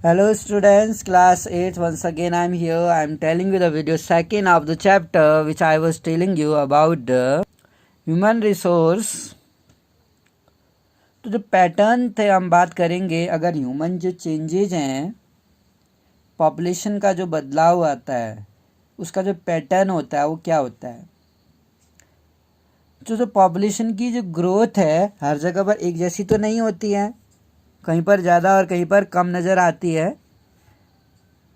Hello students, class 8. Once again I am here. I am telling you the video second of the chapter which I was telling you about the human resource. तो जो pattern थे हम बात करेंगे, अगर human जो changes हैं, population का जो बदलाव आता है उसका जो पैटर्न होता है वो क्या होता है। जो पॉपुलेशन की जो ग्रोथ है हर जगह पर एक जैसी तो नहीं होती है, कहीं पर ज़्यादा और कहीं पर कम नज़र आती है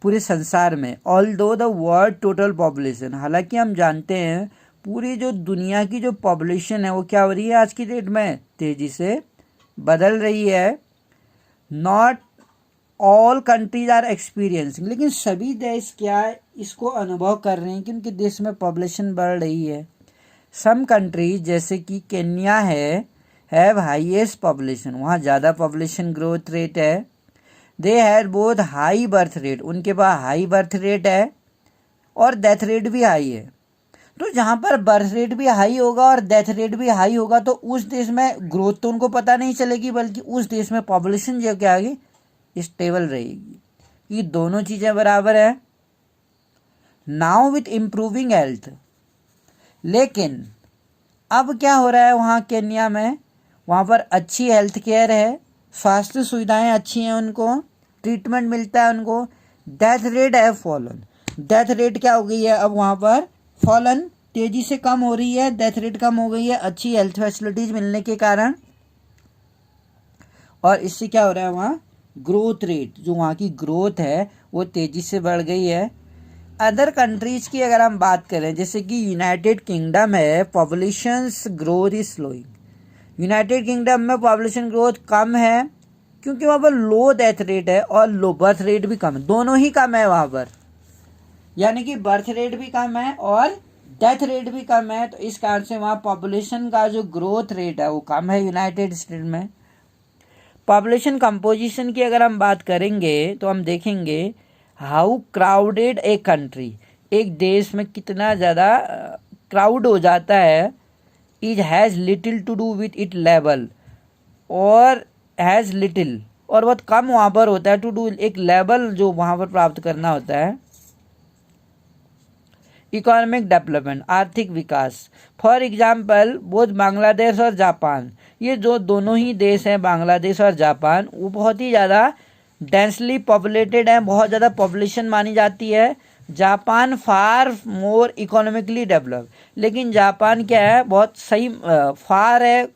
पूरे संसार में। Although the world total population, हालांकि हम जानते हैं पूरी जो दुनिया की जो पॉपुलेशन है वो क्या हो रही है आज की डेट में, तेज़ी से बदल रही है। Not all countries are experiencing, लेकिन सभी देश क्या इसको अनुभव कर रहे हैं कि उनके देश में पॉपुलेशन बढ़ रही है। सम कंट्रीज जैसे कि केन्या हैव हाईएस्ट पॉपुलेशन, वहाँ ज़्यादा पॉपुलेशन ग्रोथ रेट है। They had both high birth rate, उनके पास हाई बर्थ रेट है और डेथ रेट भी हाई है। तो जहाँ पर बर्थ रेट भी हाई होगा और डेथ रेट भी हाई होगा तो उस देश में ग्रोथ तो उनको पता नहीं चलेगी, बल्कि उस देश में पॉपुलेशन जो क्या आएगी स्टेबल रहेगी। ये दोनों चीज़ें बराबर है। नाउ विथ इम्प्रूविंग हेल्थ, लेकिन अब क्या हो रहा है वहाँ केन्या में, वहाँ पर अच्छी हेल्थ केयर है, स्वास्थ्य सुविधाएं अच्छी हैं, उनको ट्रीटमेंट मिलता है उनको। डेथ रेट है फॉलन, डेथ रेट क्या हो गई है अब वहाँ पर फॉलन, तेज़ी से कम हो रही है, डेथ रेट कम हो गई है अच्छी हेल्थ फैसिलिटीज़ मिलने के कारण। और इससे क्या हो रहा है वहाँ ग्रोथ रेट, जो वहाँ की ग्रोथ है वो तेज़ी से बढ़ गई है। अदर कंट्रीज़ की अगर हम बात करें जैसे कि यूनाइटेड किंगडम है, populations growth is slowing. United kingdom में पॉपुलेशन ग्रोथ कम है क्योंकि वहाँ पर लो डेथ रेट है और लो बर्थ रेट भी कम है, दोनों ही कम है वहाँ पर, यानी कि बर्थ रेट भी कम है और डेथ रेट भी कम है। तो इस कारण से वहाँ पॉपुलेशन का जो ग्रोथ रेट है वो कम है यूनाइटेड स्टेट में। पॉपुलेशन कंपोजिशन की अगर हम बात करेंगे तो हम देखेंगे हाउ क्राउडेड ए कंट्री, एक देश में कितना ज़्यादा क्राउड हो जाता है। Is has little to do with it level, और हैज़ लिटिल और बहुत कम वहाँ पर होता है टू डू, एक लेवल जो वहाँ पर प्राप्त करना होता है। इकोनॉमिक डेवलपमेंट, आर्थिक विकास। फॉर एग्जाम्पल बोथ बांग्लादेश और जापान, ये जो दोनों ही देश हैं बांग्लादेश और जापान, वो बहुत ही ज़्यादा डेंसली पॉपुलेटेड है, बहुत ज़्यादा पॉपुलेशन मानी जाती है। जापान फार मोर इकोनॉमिकली डेवलप, लेकिन जापान क्या है बहुत सही फार है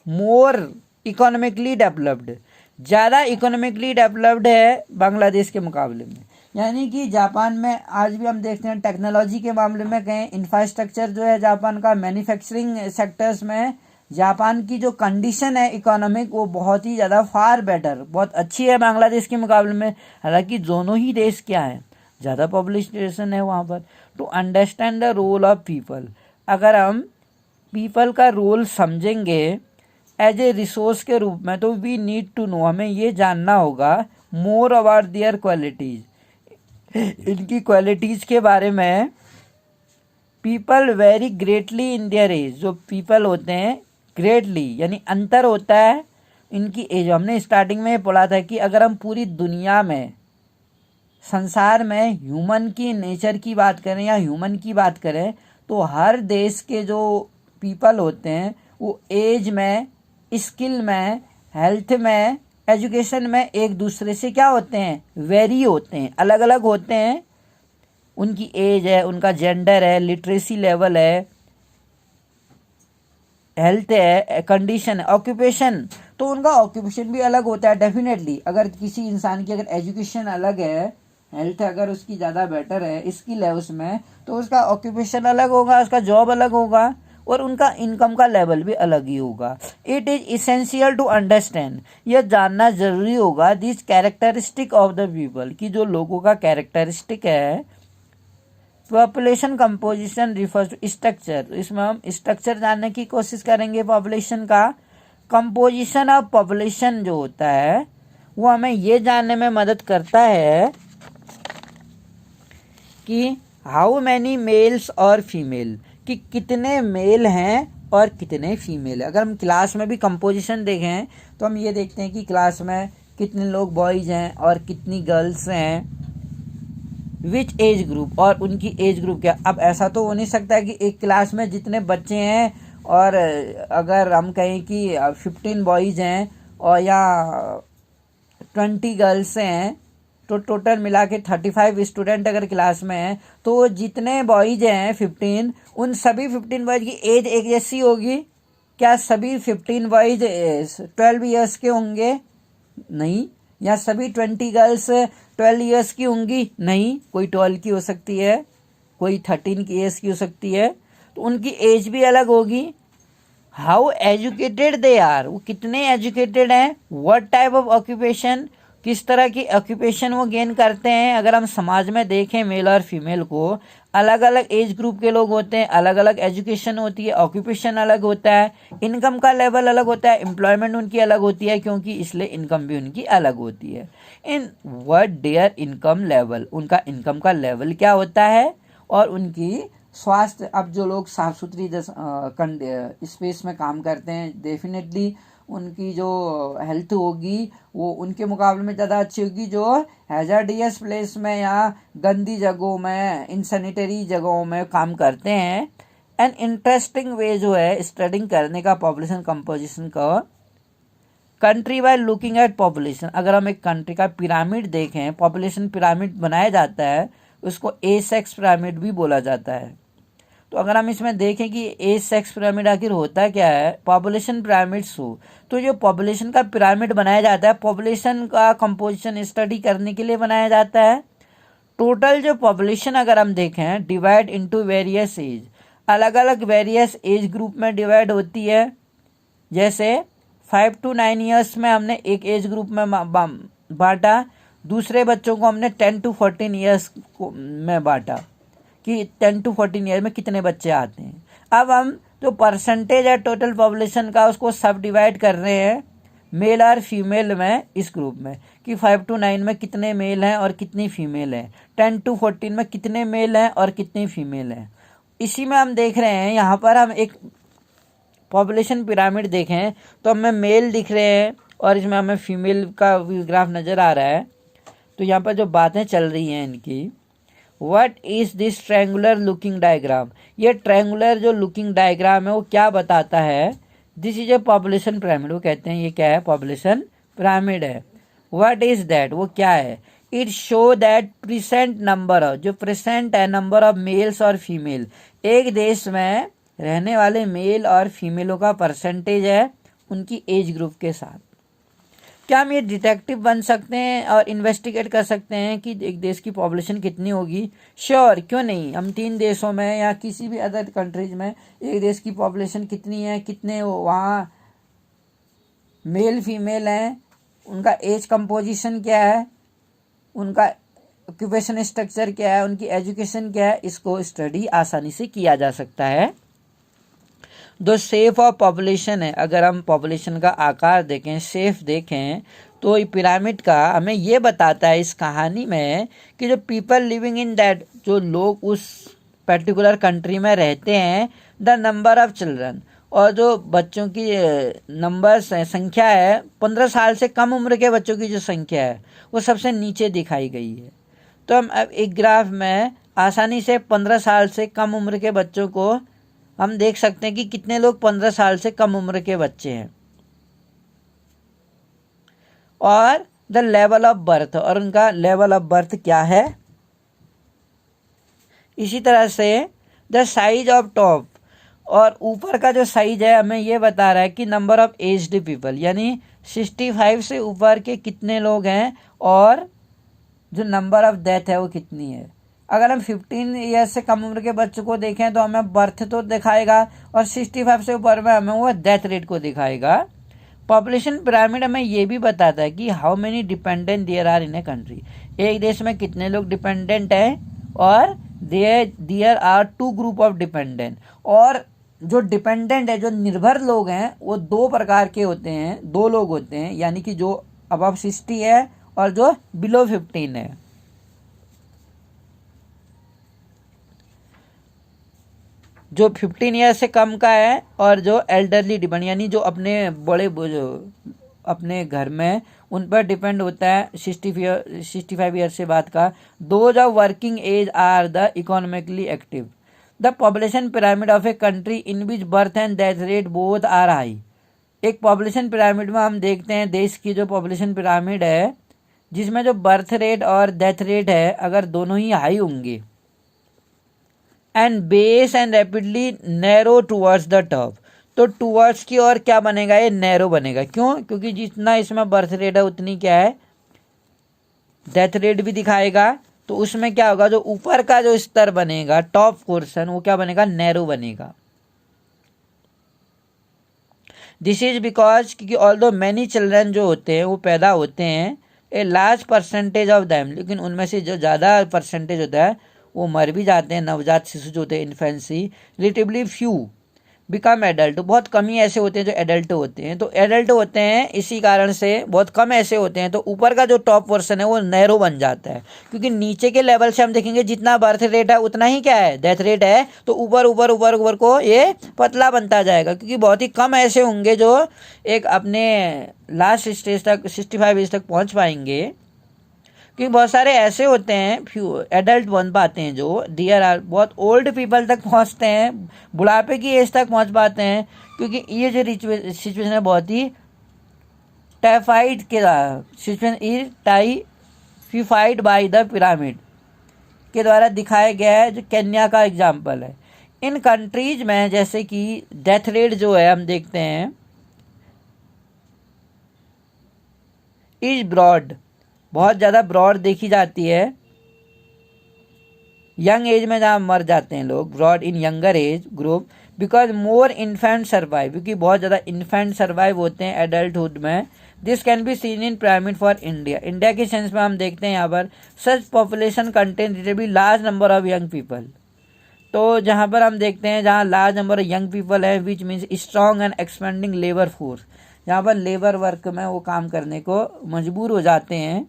मोर इकोनॉमिकली डेवलप्ड, ज़्यादा इकोनॉमिकली डेवलप्ड है बांग्लादेश के मुकाबले में। यानी कि जापान में आज भी हम देखते हैं टेक्नोलॉजी के मामले में कहें, इंफ्रास्ट्रक्चर जो है जापान का, मैन्युफैक्चरिंग सेक्टर्स में जापान की जो कंडीशन है इकोनॉमिक वो बहुत ही ज़्यादा फार बेटर, बहुत अच्छी है बांग्लादेश के मुकाबले में। हालांकि दोनों ही देश क्या है ज़्यादा पॉपुलेशन है वहाँ पर। To understand the role of people, अगर हम पीपल का रोल समझेंगे एज ए रिसोर्स के रूप में, तो वी नीड टू नो, हमें ये जानना होगा मोर अबाउट देयर क्वालिटीज़, इनकी क्वालिटीज़ के बारे में। People very greatly in their age, जो पीपल होते हैं ग्रेटली यानी अंतर होता है इनकी एज। हमने स्टार्टिंग में पढ़ा था कि अगर हम पूरी दुनिया में संसार में ह्यूमन की नेचर की बात करें या ह्यूमन की बात करें तो हर देश के जो पीपल होते हैं वो एज में, स्किल में, हेल्थ में, एजुकेशन में एक दूसरे से क्या होते हैं वेरी होते हैं, अलग अलग होते हैं। उनकी एज है, उनका जेंडर है, लिटरेसी लेवल है, हेल्थ है, कंडीशन है, ऑक्यूपेशन, तो उनका ऑक्यूपेशन भी अलग होता है डेफिनेटली। अगर किसी इंसान की अगर एजुकेशन अलग है, हेल्थ अगर उसकी ज़्यादा बेटर है, स्किल है उसमें, तो उसका ऑक्यूपेशन अलग होगा, उसका जॉब अलग होगा और उनका इनकम का लेवल भी अलग ही होगा। It is essential to understand, यह जानना ज़रूरी होगा this characteristic of the people, की जो लोगों का कैरेक्टरिस्टिक है। Population composition refers to structure, इसमें हम स्ट्रक्चर जानने की कोशिश करेंगे पॉपुलेशन का। कंपोजिशन ऑफ पॉपुलेशन जो होता है वो हमें ये जानने में मदद करता है कि हाउ मैनी मेल्स और फीमेल, कि कितने मेल हैं और कितने फीमेल है। अगर हम क्लास में भी कंपोजिशन देखें तो हम ये देखते हैं कि क्लास में कितने लोग बॉयज़ हैं और कितनी गर्ल्स हैं, विच एज ग्रुप, और उनकी एज ग्रुप क्या। अब ऐसा तो हो नहीं सकता कि एक क्लास में जितने बच्चे हैं और अगर हम कहें कि 15 बॉयज़ हैं और या 20 गर्ल्स हैं, तो टोटल मिला के 35 स्टूडेंट अगर क्लास में हैं, तो वो जितने बॉयज़ हैं 15, उन सभी 15 बॉयज़ की एज एक जैसी होगी क्या? सभी 15 बॉयज़ 12 ईयर्स के होंगे? नहीं। या सभी 20 गर्ल्स 12 ईयर्स की होंगी? नहीं। कोई 12 की हो सकती है, कोई 13 की ईयर्स की हो सकती है, तो उनकी एज भी अलग होगी। हाउ एजुकेटेड दे आर, वो कितने एजुकेटेड हैं। व्हाट टाइप ऑफ ऑक्यूपेशन, किस तरह की ऑक्यूपेशन वो गेन करते हैं। अगर हम समाज में देखें मेल और फीमेल को, अलग अलग एज ग्रुप के लोग होते हैं, अलग अलग एजुकेशन होती है, ऑक्यूपेशन अलग होता है, इनकम का लेवल अलग होता है, एम्प्लॉयमेंट उनकी अलग होती है, क्योंकि इसलिए इनकम भी उनकी अलग होती है। In what there income level, उनका इनकम का लेवल क्या होता है, और उनकी स्वास्थ्य। अब जो लोग साफ सुथरी स्पेस में काम करते हैं, डेफिनेटली उनकी जो हेल्थ होगी वो उनके मुकाबले में ज़्यादा अच्छी होगी जो हैजार्डियस प्लेस में या गंदी जगहों में, इनसैनिटरी जगहों में काम करते हैं। एन इंटरेस्टिंग वे जो है स्टडिंग करने का पॉपुलेशन कंपोजिशन का, country by looking at population. अगर हम एक कंट्री का पिरामिड देखें, पॉपुलेशन पिरामिड बनाया जाता है, उसको ए सेक्स पिरामिड भी बोला जाता है। तो अगर हम इसमें देखें कि ए सेक्स पिरामिड आखिर होता क्या है, पॉपुलेशन पिरामिड शो। तो जो पॉपुलेशन का पिरामिड बनाया जाता है, पॉपुलेशन का कंपोजिशन स्टडी करने के लिए बनाया जाता है। टोटल जो पॉपुलेशन अगर हम देखें डिवाइड इनटू वेरियस एज, अलग अलग वेरियस एज ग्रुप में डिवाइड होती है। जैसे 5 to 9 ईयर्स में हमने एक एज ग्रुप में बांटा, दूसरे बच्चों को हमने 10 to 14 ईयर्स में बांटा कि 10 to 14 ईयर में कितने बच्चे आते हैं। अब हम जो परसेंटेज है टोटल पॉपुलेशन का उसको सब डिवाइड कर रहे हैं मेल और फीमेल में, इस ग्रुप में कि 5 to 9 में कितने मेल हैं और कितनी फीमेल हैं, 10 to 14 में कितने मेल हैं और कितनी फीमेल हैं। इसी में हम देख रहे हैं, यहाँ पर हम एक पॉपुलेशन पिरामिड देखें तो हमें मेल दिख रहे हैं और इसमें हमें फीमेल का ग्राफ नज़र आ रहा है। तो यहाँ पर जो बातें चल रही हैं इनकी, what is this triangular looking diagram, ये ट्रायंगुलर जो लुकिंग डायग्राम है वो क्या बताता है। This is a population pyramid, वो कहते हैं ये क्या है, पॉपुलेशन पिरामिड है। व्हाट इज दैट, वो क्या है। It show that present number of, जो प्रेजेंट है नंबर ऑफ मेल्स और फीमेल, एक देश में रहने वाले मेल और फीमेलों का परसेंटेज है उनकी एज ग्रुप के साथ। क्या हम ये डिटेक्टिव बन सकते हैं और इन्वेस्टिगेट कर सकते हैं कि एक देश की पॉपुलेशन कितनी होगी? श्योर, क्यों नहीं। हम 3 देशों में या किसी भी अदर कंट्रीज में एक देश की पॉपुलेशन कितनी है, कितने वहाँ मेल फीमेल हैं, उनका एज कंपोजिशन क्या है, उनका ऑक्यूपेशन स्ट्रक्चर क्या है, उनकी एजुकेशन क्या है, इसको स्टडी आसानी से किया जा सकता है। जो शेप ऑफ पॉपुलेशन है, अगर हम पॉपुलेशन का आकार देखें, शेप देखें, तो ये पिरामिड का हमें ये बताता है इस कहानी में कि जो पीपल लिविंग इन दैट, जो लोग उस पर्टिकुलर कंट्री में रहते हैं, द नंबर ऑफ चिल्ड्रन, और जो बच्चों की नंबर संख्या है, 15 साल से कम उम्र के बच्चों की जो संख्या है वो सबसे नीचे दिखाई गई है। तो हम अब एक ग्राफ में आसानी से 15 साल से कम उम्र के बच्चों को हम देख सकते हैं कि कितने लोग 15 साल से कम उम्र के बच्चे हैं, और द लेवल ऑफ बर्थ, और उनका लेवल ऑफ बर्थ क्या है। इसी तरह से द साइज ऑफ टॉप, और ऊपर का जो साइज है हमें ये बता रहा है कि नंबर ऑफ एज्ड पीपल, यानी 65 से ऊपर के कितने लोग हैं, और जो नंबर ऑफ डेथ है वो कितनी है। अगर हम 15 ईयर्स से कम उम्र के बच्चों को देखें तो हमें बर्थ तो दिखाएगा, और 65 से ऊपर में हमें वो डेथ रेट को दिखाएगा। पॉपुलेशन पिरामिड हमें ये भी बताता है कि how many dependent there are in a country, एक देश में कितने लोग डिपेंडेंट हैं, और there are 2 group of dependent, और जो डिपेंडेंट है, जो निर्भर लोग हैं, वो 2 प्रकार के होते हैं, 2 लोग होते हैं, यानी कि जो अबव 60 है और जो बिलो 15 है। जो 15 ईयर से कम का है और जो एल्डरली डिपेंड, यानी जो अपने बड़े जो अपने घर में उन पर डिपेंड होता है 65 ईयर से बाद का। Those of working age are the economically active. The population pyramid of a country in which birth and death rate both are high. एक पॉपुलेशन पिरामिड में हम देखते हैं देश की जो पॉपुलेशन पिरामिड है जिसमें जो बर्थ रेट और डेथ रेट है अगर दोनों ही हाई होंगे, and base and rapidly narrow towards the top, तो टूवर्ड्स की ओर क्या बनेगा, ये नैरो बनेगा। क्यों? क्योंकि जितना इसमें बर्थ रेट है उतनी क्या है, डेथ रेट भी दिखाएगा। तो उसमें क्या होगा, जो ऊपर का जो स्तर बनेगा टॉप पोर्शन वो क्या बनेगा, नैरो बनेगा। दिस इज बिकॉज क्योंकि ऑल्दो मैनी चिल्ड्रन जो होते हैं वो पैदा होते हैं, a large percentage of them, लेकिन उनमें से जो ज़्यादा परसेंटेज होता है वो मर भी जाते हैं। नवजात शिशु जो होते हैं, infancy, relatively few become adult, बहुत कम ही ऐसे होते हैं जो एडल्ट होते हैं। तो एडल्ट होते हैं इसी कारण से बहुत कम ऐसे होते हैं। तो ऊपर का जो टॉप पोर्शन है वो नैरो बन जाता है, क्योंकि नीचे के लेवल से हम देखेंगे जितना बर्थ रेट है उतना ही क्या है, डेथ रेट है। तो ऊपर ऊपर ऊपर ऊपर को ये पतला बनता जाएगा, क्योंकि बहुत ही कम ऐसे होंगे जो एक अपने लास्ट स्टेज तक 65 एज तक पहुँच पाएंगे। क्योंकि बहुत सारे ऐसे होते हैं फ्यू एडल्ट बन पाते हैं जो डियर आर बहुत ओल्ड पीपल तक पहुंचते हैं, बुढ़ापे की एज तक पहुंच पाते हैं। क्योंकि ये जो सिचुएशन है बहुत ही टाइफाइड के situation is typhoid by the pyramid के द्वारा दिखाया गया है, जो केन्या का एग्जाम्पल है। इन कंट्रीज में जैसे कि डेथ रेट जो है हम देखते हैं इज ब्रॉड, बहुत ज़्यादा ब्रॉड देखी जाती है। यंग एज में जहाँ मर जाते हैं लोग, broad in younger age group, because more infant survive, क्योंकि बहुत ज़्यादा इन्फेंट सर्वाइव होते हैं एडल्टहुड में। This can be seen in pyramid for India. India के सेंस में हम देखते हैं यहाँ पर such population contain relatively large number of young people. तो जहाँ पर हम देखते हैं जहाँ large number of young people है, which means strong and expanding labour force, जहाँ पर लेबर वर्क में वो काम करने को मजबूर हो जाते हैं।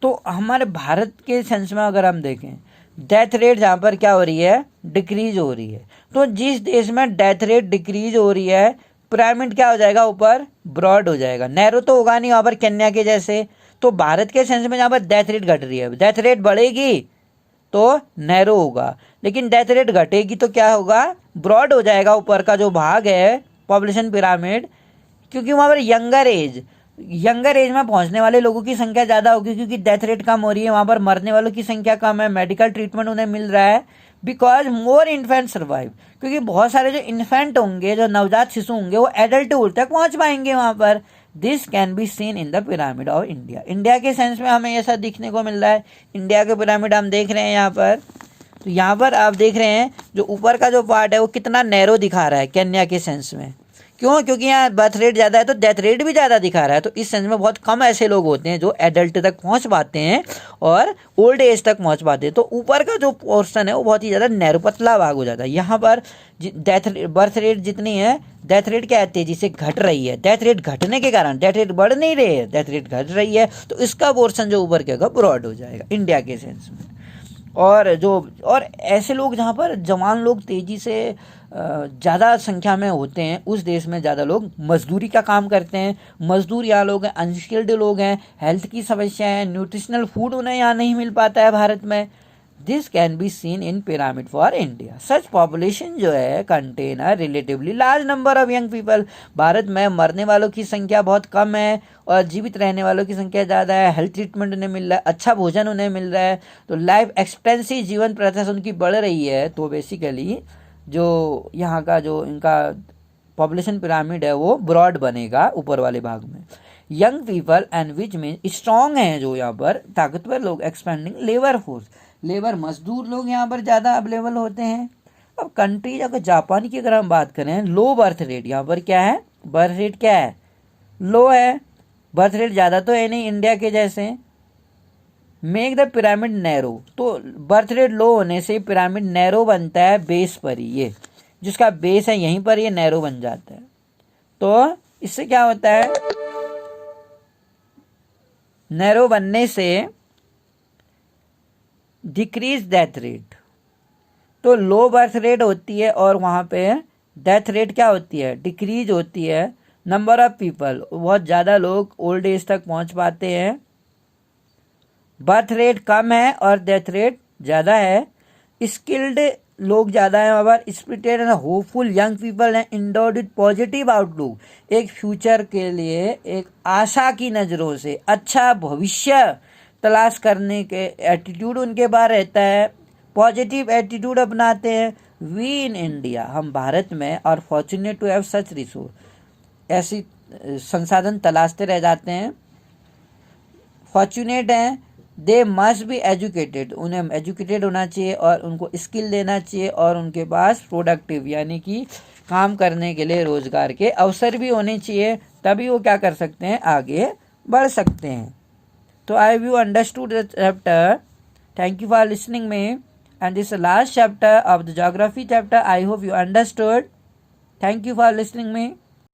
तो हमारे भारत के सेंस में अगर हम देखें डेथ रेट जहाँ पर क्या हो रही है, डिक्रीज हो रही है। तो जिस देश में डेथ रेट डिक्रीज हो रही है पिरामिड क्या हो जाएगा, ऊपर ब्रॉड हो जाएगा, नैरो तो होगा नहीं वहाँ पर केन्या के जैसे। तो भारत के सेंस में जहाँ पर डेथ रेट घट रही है, डेथ रेट बढ़ेगी तो नैरो होगा, लेकिन डेथ रेट घटेगी तो क्या होगा, ब्रॉड हो जाएगा ऊपर का जो भाग है पॉपुलेशन पिरामिड। क्योंकि वहाँ पर यंगर एज में पहुंचने वाले लोगों की संख्या ज़्यादा होगी, क्योंकि डेथ रेट कम हो रही है, वहाँ पर मरने वालों की संख्या कम है, मेडिकल ट्रीटमेंट उन्हें मिल रहा है। बिकॉज मोर इन्फेंट सर्वाइव, क्योंकि बहुत सारे जो इन्फेंट होंगे, जो नवजात शिशु होंगे, वो एडल्टहुड तक पहुँच पाएंगे वहाँ पर। This can be seen in the pyramid of India. India के सेंस में हमें ऐसा दिखने को मिल रहा है। इंडिया के पिरामिड हम देख रहे हैं यहाँ पर, तो यहाँ पर आप देख रहे हैं जो ऊपर का जो पार्ट है वो कितना नैरो दिखा रहा है केन्या के सेंस में। क्यों? क्योंकि यहाँ बर्थ रेट ज़्यादा है तो डेथ रेट भी ज़्यादा दिखा रहा है। तो इस सेंस में बहुत कम ऐसे लोग होते हैं जो एडल्ट तक पहुँच पाते हैं और ओल्ड एज तक पहुँच पाते हैं। तो ऊपर का जो पोर्शन है वो बहुत ही ज़्यादा नैरो पतला भाग हो जाता है। यहाँ पर बर्थ रेट जितनी है, डेथ रेट क्या है, तेजी से घट रही है। डेथ रेट घटने के कारण डेथ रेट बढ़ नहीं रही है, डेथ रेट घट रही है। तो इसका पोर्शन जो ऊपर क्या होगा, ब्रॉड हो जाएगा इंडिया के सेंस में। और ऐसे लोग जहाँ पर जवान लोग तेज़ी से ज़्यादा संख्या में होते हैं, उस देश में ज़्यादा लोग मजदूरी का काम करते हैं। मजदूर यहाँ लोग हैं, अनस्किल्ड लोग हैं, हेल्थ की समस्या है, न्यूट्रिशनल फूड उन्हें यहाँ नहीं मिल पाता है भारत में। This can be seen in pyramid for India. Such population जो है contain a relatively large number of young people. Bharat में मरने वालों की संख्या बहुत कम है और जीवित रहने वालों की संख्या ज़्यादा है। हेल्थ ट्रीटमेंट उन्हें मिल रहा है, अच्छा भोजन उन्हें मिल रहा है, तो लाइफ एक्सपेक्टेंसी, जीवन प्रत्याशा उनकी बढ़ रही है। तो बेसिकली जो यहाँ का जो इनका पॉपुलेशन पिरामिड है वो ब्रॉड बनेगा ऊपर वाले भाग में। Young people and which mean strong हैं जो यहाँ पर ताकतवर लोग, एक्सपेंडिंग लेबर फोर्स, लेबर मजदूर लोग यहाँ पर ज़्यादा अवेलेबल होते हैं। अब कंट्रीज अगर जापान की अगर हम बात करें, लो बर्थ रेट, यहाँ पर क्या है, बर्थ रेट क्या है, लो है, बर्थ रेट ज़्यादा तो है नहीं इंडिया के जैसे। मेक द पिरामिड नैरो, तो बर्थ रेट लो होने से पिरामिड नैरो बनता है बेस पर ही, ये जिसका बेस है यहीं पर ये नैरो बन जाता है। तो इससे क्या होता है, नैरो बनने से डिक्रीज डेथ रेट, तो लो बर्थ रेट होती है और वहाँ पे डेथ रेट क्या होती है, डिक्रीज होती है। नंबर ऑफ पीपल, बहुत ज़्यादा लोग ओल्ड एज तक पहुँच पाते हैं। बर्थ रेट कम है और डेथ रेट ज़्यादा है। स्किल्ड लोग ज़्यादा हैं और spirited and hopeful young people हैं, इंडोर्ड विद पॉजिटिव आउटलुक, एक फ्यूचर के लिए एक आशा की नज़रों से अच्छा भविष्य तलाश करने के एटीट्यूड उनके पास रहता है, पॉजिटिव एटीट्यूड अपनाते हैं। वी इन इंडिया, हम भारत में, और fortunate to have such resource, ऐसी संसाधन तलाशते रह जाते हैं, फॉर्चुनेट हैं। दे मस्ट बी एजुकेटेड, उन्हें एजुकेटेड होना चाहिए और उनको स्किल देना चाहिए और उनके पास प्रोडक्टिव यानी कि काम करने के लिए रोजगार के अवसर भी होने चाहिए, तभी वो क्या कर सकते हैं, आगे बढ़ सकते हैं। तो I have you understood the chapter, thank you for listening me, and this last chapter of the geography chapter, I hope you understood, thank you for listening me.